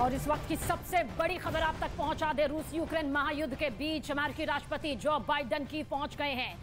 और इस वक्त की सबसे बड़ी खबर आप तक पहुंचा दे। रूस यूक्रेन महायुद्ध के बीच अमेरिकी राष्ट्रपति जो बाइडेन कीव पहुंच गए हैं।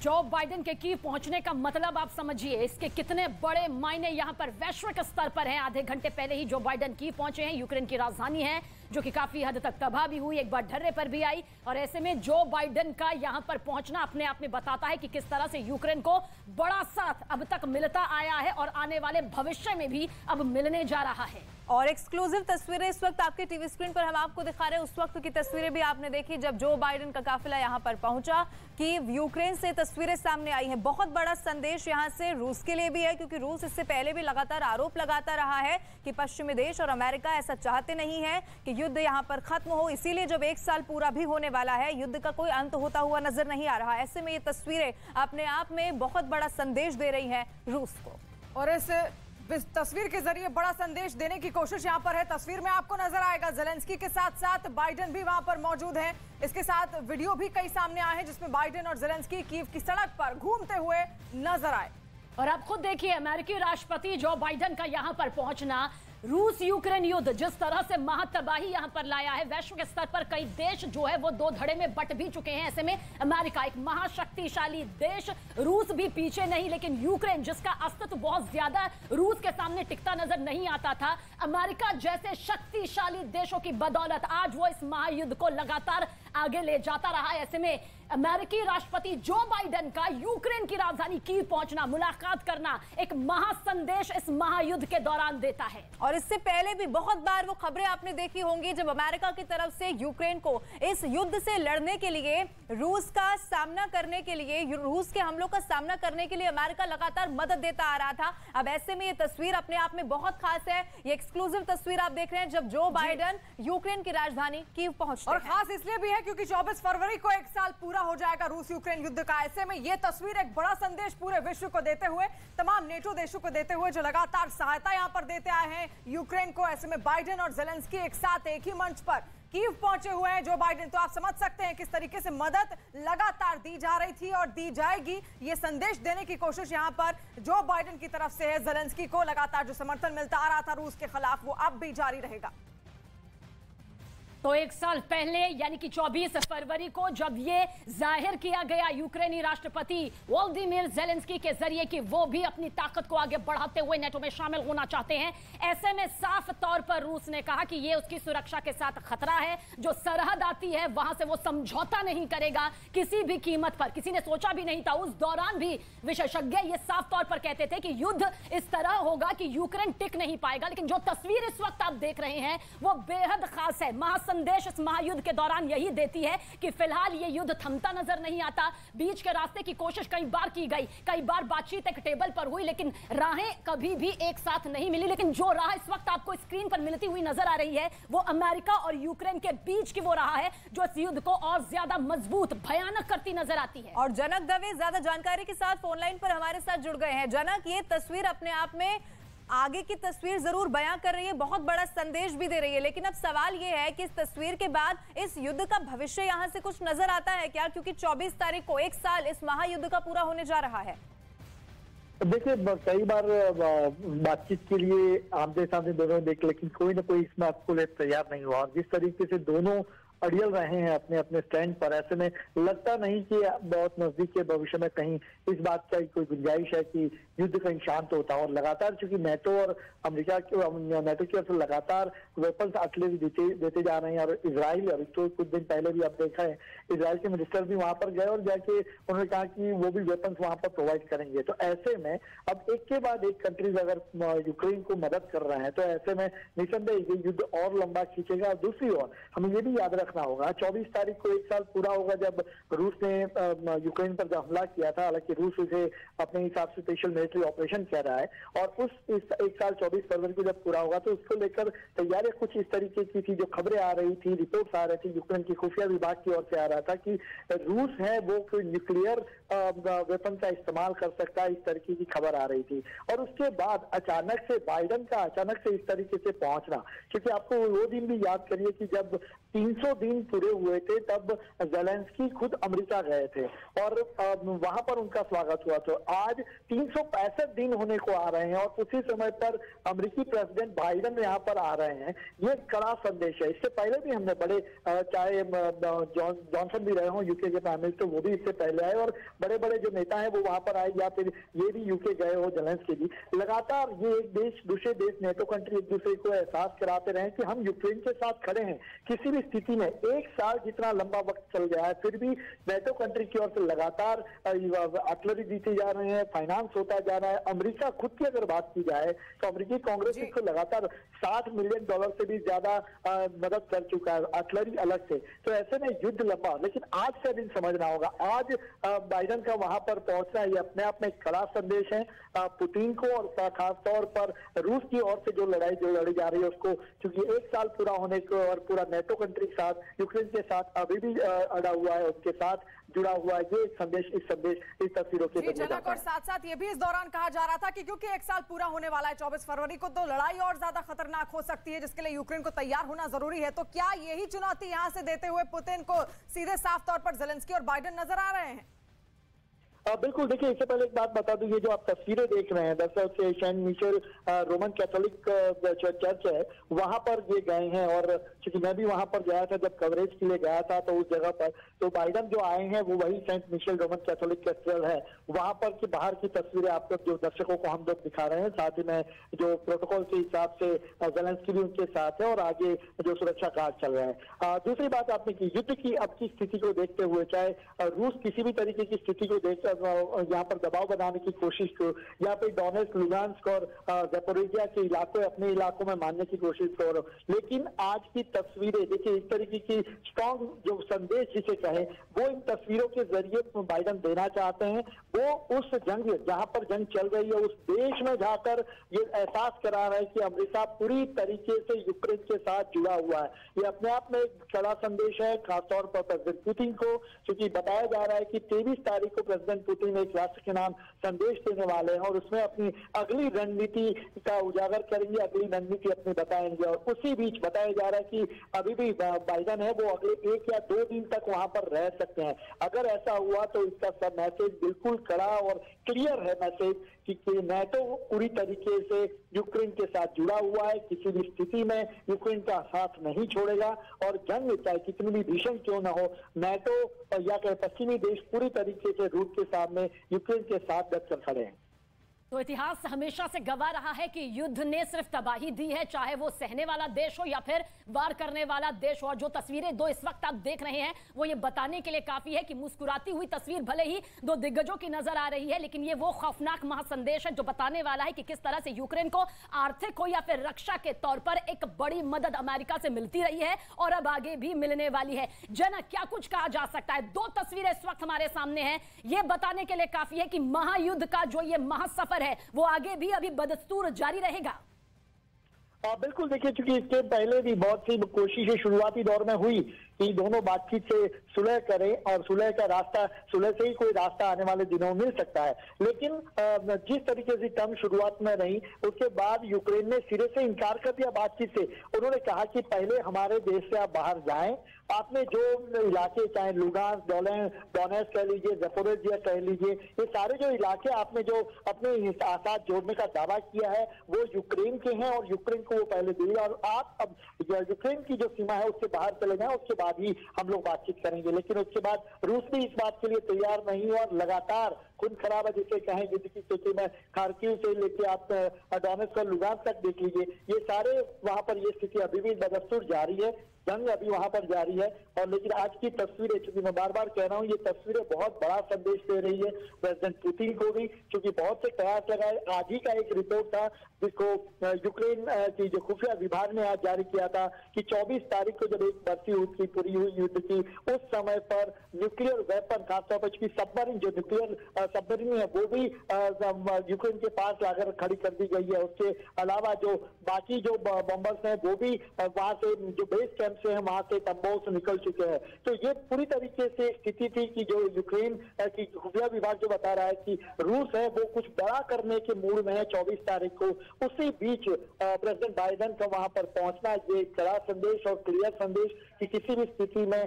जो बाइडेन के कीव पहुंचने का मतलब आप समझिए, इसके कितने बड़े मायने यहां पर वैश्विक स्तर पर हैं। आधे घंटे पहले ही जो बाइडेन कीव पहुंचे हैं। यूक्रेन की राजधानी है जो कि काफी हद तक तबाह भी हुई, एक बार ढर्रे पर भी आई। और ऐसे में जो बाइडेन का यहां पर पहुंचना अपने आप में बताता है कि किस तरह से यूक्रेन को बड़ा साथ अब तक मिलता आया है और आने वाले भविष्य में भी अब मिलने जा रहा है। और एक्सक्लूसिव तस्वीरें इस वक्त आपके टीवी स्क्रीन पर हम आपको दिखा रहे हैं। उस वक्त की तस्वीरें भी आपने देखी जब जो बाइडेन का काफिला यहां पर पहुंचा। कीव यूक्रेन से तस्वीरें सामने आई हैं। बहुत बड़ा संदेश यहां से रूस के लिए भी है, क्योंकि रूस इससे पहले भी लगातार आरोप लगाता रहा है कि पश्चिमी देश और अमेरिका ऐसा चाहते नहीं है कि युद्ध यहां पर खत्म हो। इसीलिए जब 1 साल पूरा भी होने वाला है, युद्ध का कोई अंत होता हुआ नजर नहीं आ रहा। ऐसे में ये तस्वीरें अपने आप में बहुत बड़ा संदेश दे रही हैं रूस को। और इस तस्वीर के जरिए बड़ा संदेश देने की कोशिश यहां पर है। तस्वीर में आपको नजर आएगा जेलेंस्की के साथ साथ बाइडेन भी वहां पर मौजूद हैं। इसके साथ वीडियो भी कई सामने आए हैं जिसमें बाइडेन और जेलेंस्की कीव की सड़क पर घूमते हुए नजर आए। और आप खुद देखिए, अमेरिकी राष्ट्रपति जो बाइडेन का यहां पर पहुंचना रूस यूक्रेन युद्ध जिस तरह से महातबाही यहां पर लाया है। वैश्विक स्तर पर कई देश जो है वो दो धड़े में बट भी चुके हैं। ऐसे में अमेरिका एक महाशक्तिशाली देश, रूस भी पीछे नहीं, लेकिन यूक्रेन जिसका अस्तित्व बहुत ज्यादा रूस के सामने टिकता नजर नहीं आता था, अमेरिका जैसे शक्तिशाली देशों की बदौलत आज वो इस महायुद्ध को लगातार आगे ले जाता रहा। ऐसे में अमेरिकी राष्ट्रपति जो बाइडेन का यूक्रेन की राजधानी कीव पहुंचना, मुलाकात करना एक महासंदेश इस महायुद्ध के दौरान देता है। और इससे पहले भी बहुत बार वो खबरें आपने देखी होंगी जब अमेरिका की तरफ से यूक्रेन को इस युद्ध से लड़ने के लिए, रूस का सामना करने के लिए, रूस के हमलों का सामना करने के लिए अमेरिका लगातार मदद देता आ रहा था। अब ऐसे में ये तस्वीर अपने आप में बहुत खास है। ये एक्सक्लूसिव तस्वीर आप देख रहे हैं जब जो बाइडेन यूक्रेन की राजधानी कीव पहुंचते हैं। और खास इसलिए भी है क्योंकि 24 फरवरी को 1 साल पूरा हो जाएगा रूस यूक्रेन युद्ध का। ऐसे में यह तस्वीर एक बड़ा संदेश पूरे विश्व को देते हुए, तमाम नेटो देशों को देते हुए जो लगातार सहायता यहां पर देते आए हैं यूक्रेन को। ऐसे में बाइडेन और जेलेंस्की एक साथ एक ही मंच पर कीव पहुंचे हुए हैं जो बाइडेन। तो आप समझ सकते हैं किस तरीके से मदद लगातार दी जा रही थी और दी जाएगी। ये संदेश देने की कोशिश यहां पर जो बाइडेन की तरफ से है। जेलेंस्की को लगातार जो समर्थन मिलता आ रहा था रूस के खिलाफ, वो अब भी जारी रहेगा। तो 1 साल पहले यानी कि 24 फरवरी को जब ये जाहिर किया गया यूक्रेनी राष्ट्रपति वोलोदिमीर जेलेंस्की के जरिए कि वो भी अपनी ताकत को आगे बढ़ाते हुए नेटो में शामिल होना चाहते हैं, ऐसे में साफ तौर पर रूस ने कहा कि ये उसकी सुरक्षा के साथ खतरा है। जो सरहद आती है वहां से वो समझौता नहीं करेगा किसी भी कीमत पर। किसी ने सोचा भी नहीं था, उस दौरान भी विशेषज्ञ ये साफ तौर पर कहते थे कि युद्ध इस तरह होगा कि यूक्रेन टिक नहीं पाएगा। लेकिन जो तस्वीर इस वक्त आप देख रहे हैं वो बेहद खास है। संदेश इस महायुद्ध के दौरान यही देती है कि फिलहाल ये युद्ध थमता नजर नहीं आता। बीच के रास्ते की कोशिश कई बार की गई, कई बार बातचीत एक टेबल पर हुई, लेकिन राहें कभी भी एक साथ नहीं मिली। लेकिन जो राह इस वक्त आपको स्क्रीन पर मिलती हुई नजर आ रही है वो अमेरिका और यूक्रेन के बीच की वो राह है जो इस युद्ध को और ज्यादा मजबूत, भयानक करती नजर आती है। और जनक दवे ज्यादा जानकारी के साथ फोनलाइन पर हमारे साथ जुड़ गए हैं। जनक, ये तस्वीर अपने आप में आगे की तस्वीर जरूर बयां कर रही है, बहुत बड़ा संदेश भी दे रही है, लेकिन अब सवाल यह है कि इस तस्वीर के बाद इस युद्ध का भविष्य यहां से कुछ नजर आता है क्या? क्योंकि 24 तारीख को 1 साल इस महायुद्ध का पूरा होने जा रहा है। देखिए, कई बार बातचीत के लिए आमने सामने दोनों देख, लेकिन कोई ना कोई इसमें आपको तैयार नहीं हुआ। और जिस तरीके से दोनों अड़ियल रहे हैं अपने अपने स्टैंड पर, ऐसे में लगता नहीं कि बहुत नजदीक के भविष्य में कहीं इस बात का कोई गुंजाइश है कि युद्ध कहीं शांत होता। और लगातार चूंकि नेटो और अमेरिका नेटो की ओर से लगातार वेपन्स आर्टिलरी देते जा रहे हैं। और इजराइल, अभी तो कुछ दिन पहले भी आप देखा है, इजराइल के मिनिस्टर भी वहां पर गए और जाके उन्होंने कहा कि वो भी वेपन्स वहां पर प्रोवाइड करेंगे। तो ऐसे में अब एक के बाद एक कंट्रीज अगर यूक्रेन को मदद कर रहे हैं तो ऐसे में निसंदेह ये युद्ध और लंबा खींचेगा। दूसरी ओर हमें ये भी याद रखना होगा, 24 तारीख को 1 साल पूरा होगा जब रूस ने यूक्रेन पर जो हमला किया था। हालांकि रूस इसे अपने हिसाब से स्पेशल मिलिट्री ऑपरेशन कह रहा है। और उस 1 साल 24 फरवरी को जब पूरा होगा तो उसको लेकर तैयारियां कुछ इस तरीके की थी। जो खबरें आ रही थी, रिपोर्ट्स आ रही थी यूक्रेन की खुफिया विभाग की ओर से आ रहा था कि रूस है वो कोई न्यूक्लियर वेपन का इस्तेमाल कर सकता है, इस तरीके की खबर आ रही थी। और उसके बाद अचानक से बाइडेन का अचानक से इस तरीके से पहुंचना, क्योंकि आपको वो दिन भी याद करिए कि जब 300 दिन पूरे हुए थे तब जेलेंस्की खुद अमेरिका गए थे और वहां पर उनका स्वागत हुआ। तो आज ऐसे दिन होने को आ रहे हैं और उसी समय पर अमेरिकी प्रेसिडेंट बाइडेन यहाँ पर आ रहे हैं, ये कड़ा संदेश है। इससे पहले भी हमने बड़े, चाहे जॉनसन भी रहे हों यूके के प्राइम मिनिस्टर, वो भी इससे पहले आए और बड़े बड़े जो नेता हैं वो वहां पर आए, या फिर ये भी यूके गए हो जेलेंस्की भी। लगातार ये एक देश दूसरे देश नेटो कंट्री एक दूसरे को एहसास कराते रहे कि हम यूक्रेन के साथ खड़े हैं किसी भी स्थिति में। एक साल जितना लंबा वक्त चल गया है, फिर भी नेटो कंट्री की ओर से लगातार आर्टिलरी जीते जा रहे हैं, फाइनेंस होता जा रहा है। अमेरिका खुद की अगर बात की जाए तो अमेरिकी कांग्रेस इसको लगातार $60 मिलियन से भी ज्यादा मदद कर चुका है आर्टिलरी अलग से। तो ऐसे में युद्ध लंबा, लेकिन आज का दिन समझना होगा। आज बाइडेन का वहां पर पहुंचना ये अपने आप में एक कड़ा संदेश है पुतिन को, और खास तौर पर रूस की ओर से जो लड़ाई लड़ी जा रही है उसको, क्योंकि एक साल पूरा होने को और पूरा नेटो कंट्री के साथ यूक्रेन के साथ अभी भी अड़ा हुआ है, उसके साथ जुड़ा हुआ है। ये संदेश इस तस्वीरों के जनक, और साथ साथ ये भी इस दौरान कहा जा रहा था कि क्योंकि एक साल पूरा होने वाला है 24 फरवरी को, तो लड़ाई और ज्यादा खतरनाक हो सकती है, जिसके लिए यूक्रेन को तैयार होना जरूरी है। तो क्या यही चुनौती यहां से देते हुए पुतिन को सीधे साफ तौर पर जेलेंस्की और बाइडेन नजर आ रहे हैं? बिल्कुल, देखिए इससे पहले एक बात बता दूं, ये जो आप तस्वीरें देख रहे हैं दरअसल से saint Michael Roman Catholic church है, वहां पर ये गए हैं। और क्योंकि मैं भी वहां पर गया था, जब कवरेज के लिए गया था तो उस जगह पर तो बाइडेन जो आए हैं वो वही saint Michael Roman Catholic cathedral है, वहां पर की बाहर की तस्वीरें आपको जो दर्शकों को हम लोग दिखा रहे हैं। साथ ही में जो प्रोटोकॉल के हिसाब से जेलेंस्की भी उनके साथ है और आगे जो सुरक्षा गार्ड चल रहे हैं। दूसरी बात आपने की युद्ध की अब की स्थिति को देखते हुए, चाहे रूस किसी भी तरीके की स्थिति को देखकर यहाँ पर दबाव बनाने की कोशिश को, या फिर डोनेट्स्क, लुगान्स्क और ज़पोरिजिया के इलाकों अपने इलाकों में मानने की कोशिश करो, लेकिन आज की तस्वीरें देखिए इस तरीके की स्ट्रॉन्ग जो संदेश जिसे कहें वो इन तस्वीरों के जरिए बाइडेन देना चाहते हैं। वो उस जंग जहां पर जंग चल रही है उस देश में जाकर ये एहसास करा रहा है कि अमेरिका पूरी तरीके से यूक्रेन के साथ जुड़ा हुआ है। ये अपने आप में एक कड़ा संदेश है, खासतौर पर प्रेसिडेंट पुतिन को, क्योंकि बताया जा रहा है कि 23 तारीख को प्रेसिडेंट पुतिन एक राष्ट्र के नाम संदेश देने वाले हैं और उसमें अपनी अगली रणनीति का उजागर करेंगे, अगली रणनीति अपनी बताएंगे। और उसी बीच बताया जा रहा है कि अभी भी बाइडेन है वो अगले 1 या 2 दिन तक वहां पर रह सकते हैं। अगर ऐसा हुआ तो इसका सब मैसेज बिल्कुल कड़ा और क्लियर है मैसेज कि नेटो पूरी तरीके से यूक्रेन के साथ जुड़ा हुआ है, किसी भी स्थिति में यूक्रेन का साथ नहीं छोड़ेगा और जंग चाहे कितनी भी भीषण क्यों ना हो, नेटो या पश्चिमी देश पूरी तरीके से रूस के सामने यूक्रेन के साथ डट कर खड़े हैं। तो इतिहास हमेशा से गवाह रहा है कि युद्ध ने सिर्फ तबाही दी है, चाहे वो सहने वाला देश हो या फिर वार करने वाला देश हो। और जो तस्वीरें दो इस वक्त आप देख रहे हैं वो ये बताने के लिए काफी है कि मुस्कुराती हुई तस्वीर भले ही दो दिग्गजों की नजर आ रही है, लेकिन ये वो खौफनाक महासंदेश है जो बताने वाला है कि किस तरह से यूक्रेन को आर्थिक हो या फिर रक्षा के तौर पर एक बड़ी मदद अमेरिका से मिलती रही है और अब आगे भी मिलने वाली है। जनक, क्या कुछ कहा जा सकता है? 2 तस्वीरें इस वक्त हमारे सामने हैं, ये बताने के लिए काफी है कि महायुद्ध का जो ये महासफर है वो आगे भी अभी बदस्तूर जारी रहेगा। बिल्कुल, देखिए चूंकि इसके पहले भी बहुत सी कोशिशें शुरुआती दौर में हुई कि दोनों बातचीत से सुलह करें और सुलह का रास्ता, सुलह से ही कोई रास्ता आने वाले दिनों में मिल सकता है। लेकिन जिस तरीके से टर्म शुरुआत में रही उसके बाद यूक्रेन ने सिरे से इनकार कर दिया बातचीत से। उन्होंने कहा कि पहले हमारे देश से आप बाहर जाएं, आपने जो इलाके चाहे लुगान्स्क, डोनेट्स्क कह लीजिए, ज़पोरिजिया कह लीजिए, ये सारे जो इलाके आपने जो अपने साथ जोड़ने का दावा किया है वो यूक्रेन के हैं और यूक्रेन को वो पहले दिए और आप अब यूक्रेन की जो सीमा है उससे बाहर चले जाएं, उसके बाद ही हम लोग बातचीत करेंगे। लेकिन उसके बाद रूस भी इस बात के लिए तैयार नहीं हुआ और लगातार खून खराबा जिसे कहें युद्ध की स्थिति में खार्किव से लेके आप डोनेट्स्क और लुगान्स्क तक देख लीजिए, ये सारे वहां पर ये स्थिति अभी भी बदस्तूर जारी है, जंग अभी वहां पर जारी है। और लेकिन आज की तस्वीरें, क्योंकि मैं बार बार कह रहा हूं, ये तस्वीरें बहुत बड़ा संदेश दे रही है प्रेसिडेंट पुतिन को भी, क्योंकि बहुत से प्रयास लगाए। आज ही का एक रिपोर्ट था जिसको यूक्रेन की जो खुफिया विभाग ने आज जारी किया था कि 24 तारीख को जब एक भर्ती हुई पूरी हुई युद्ध की, उस समय पर न्यूक्लियर वेपन, खासतौर पर सबमरीन, जो न्यूक्लियर सबमरीन है वो भी यूक्रेन के पास लाकर खड़ी कर दी गई है। उसके अलावा जो बाकी जो बॉम्बर्स हैं वो भी वहां से जो बेस कैंप से हैं वहां से तंबों से निकल चुके हैं। तो ये पूरी तरीके से स्थिति थी कि जो यूक्रेन की खुफिया विभाग जो बता रहा है कि रूस है वो कुछ बड़ा करने के मूड में है 24 तारीख को। उसी बीच प्रेसिडेंट बाइडेन का वहां पर पहुंचना ये कड़ा संदेश और क्लियर संदेश कि किसी भी स्थिति में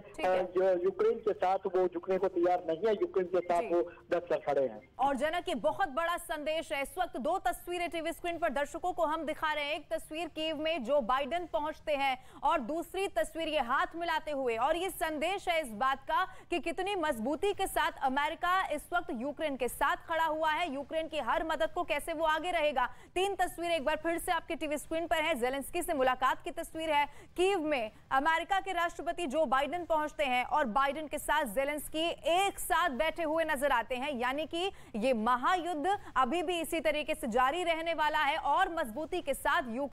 जो यूक्रेन के साथ वो झुकने को तैयार नहीं है, यूक्रेन के साथ वो डट कर खड़े हैं। और जनक ये बहुत बड़ा संदेश है। इस वक्त दो तस्वीरें टीवी स्क्रीन पर दर्शकों को हम दिखा रहे हैं। एक तस्वीर कीव में जो बाइडेन पहुंचते हैं और दूसरी तस्वीर ये हाथ मिलाते हुए, और ये संदेश है इस बात का कि कितनी मजबूती के साथ अमेरिका इस वक्त यूक्रेन के साथ खड़ा हुआ है, यूक्रेन की हर मदद को कैसे वो आगे रहेगा। तीन तस्वीरें एक बार फिर से आपके टीवी स्क्रीन पर है। जेलेंस्की से मुलाकात की तस्वीर है, कीव में अमेरिका के राष्ट्रपति जो बाइडेन पहुंचते हैं और बाइडेन के साथ जेलेंस्की एक साथ बैठे हुए नजर आते हैं। यानी कि ये महायुद्ध अभी भी इसी तरीके से जारी रहने वाला है और मजबूती के साथ